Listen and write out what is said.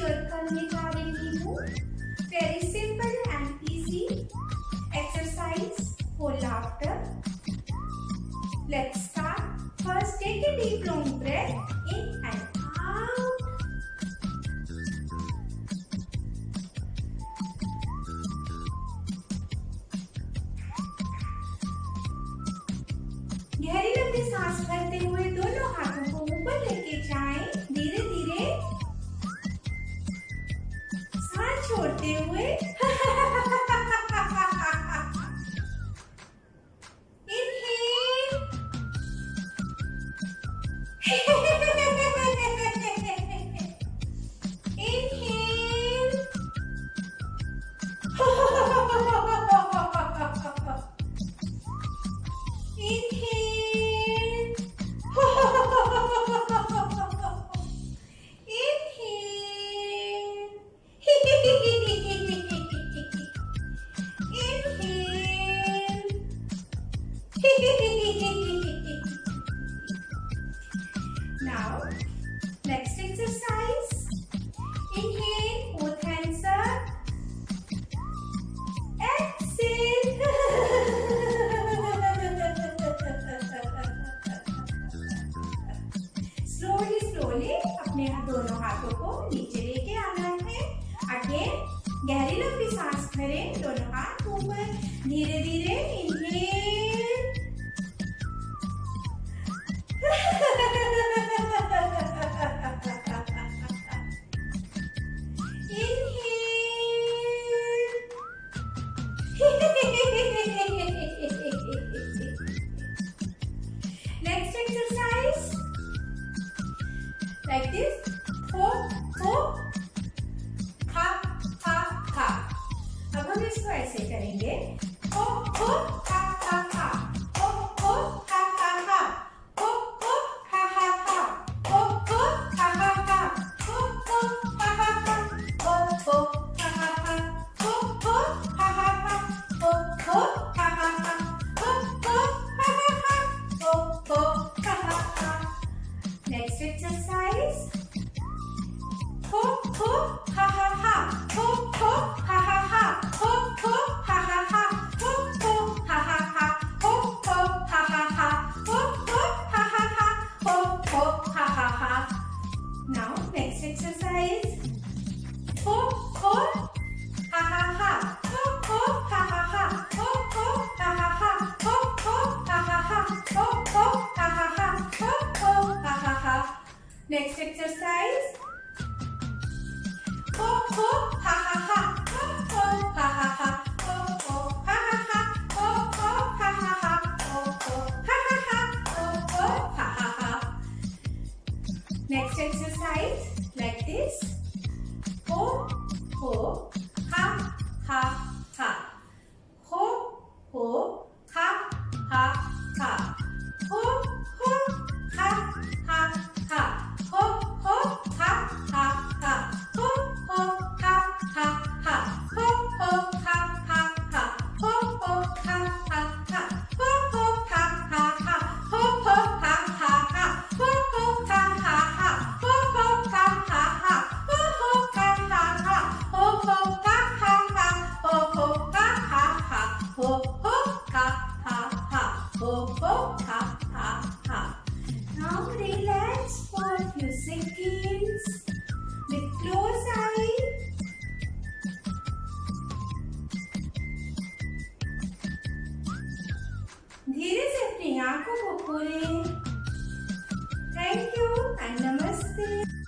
करने जा रही हूँ। Very simple and easy exercise for laughter. Let's start. First take a deep long breath in and out. गहरी लंबी सांस भरते हुए दोनों हाथों को ऊपर लेके जाएं। धीरे धीरे सांस छोड़ते हुए Now, next exercise. Inhale, both hands up. Exhale. Slowly, slowly अपने दोनों हाथों को नीचे लेके आना है। Again, गहरी लंबी सांस भरें, दोनों हाथ ऊपर। धीरे धीरे inhale. Next exercise like this. Ho ho ha ha ha. अब हम इसको ऐसे करेंगे। हो हो हा हा हा। हो हो हा हा हा। हो हो हा हा हा। हो हो हा हा हा। हो हो हा हा हा। हो हो हा हा हा। हो हो हा हा हा। हो हो ha ha ha. Ho ho ha ha ha. Ho ho ha ha ha. Next exercise. Ho ho ha ha ha. Ho ho ha ha ha. Ho ho ha ha ha. Ho ho ha ha ha. Ho ho ha ha ha. Ho ho ha ha ha. Ho ho ha ha ha. Now next exercise. Ho ho ha ha ha. Ho ho ha ha ha. Ho ho ha ha ha. Ho ho ha ha ha. Ho ho ha ha ha. Ho ho ha ha ha. Next exercise. Ho ho ha ha ha. Ho ho ha ha ha. Ho ho ha ha ha. Ho ho ha ha ha. Ho ho ha ha ha. Ho ho ha ha ha. Next exercise like this. Ho ho ha ha ha. Ho ho ha ha ha. Ho ho ha ha ha. Ho ho ha ha ha. Ho ho ha ha ha. Ho ho ha ha ha. Ho ho ha ha ha. Ho ho ha ha ha. Ho ho ha ha ha. Ho ho ha ha ha. Ho ho ha ha ha. Ho ho ha ha ha. Ho ho ha ha ha. Ho ho ha ha ha. Ho ho ha ha ha. Ho ho ha ha ha. Now relax for a few seconds with closed eye. धीरे से अपनी आंखों को खोलें। Thank you and namaste.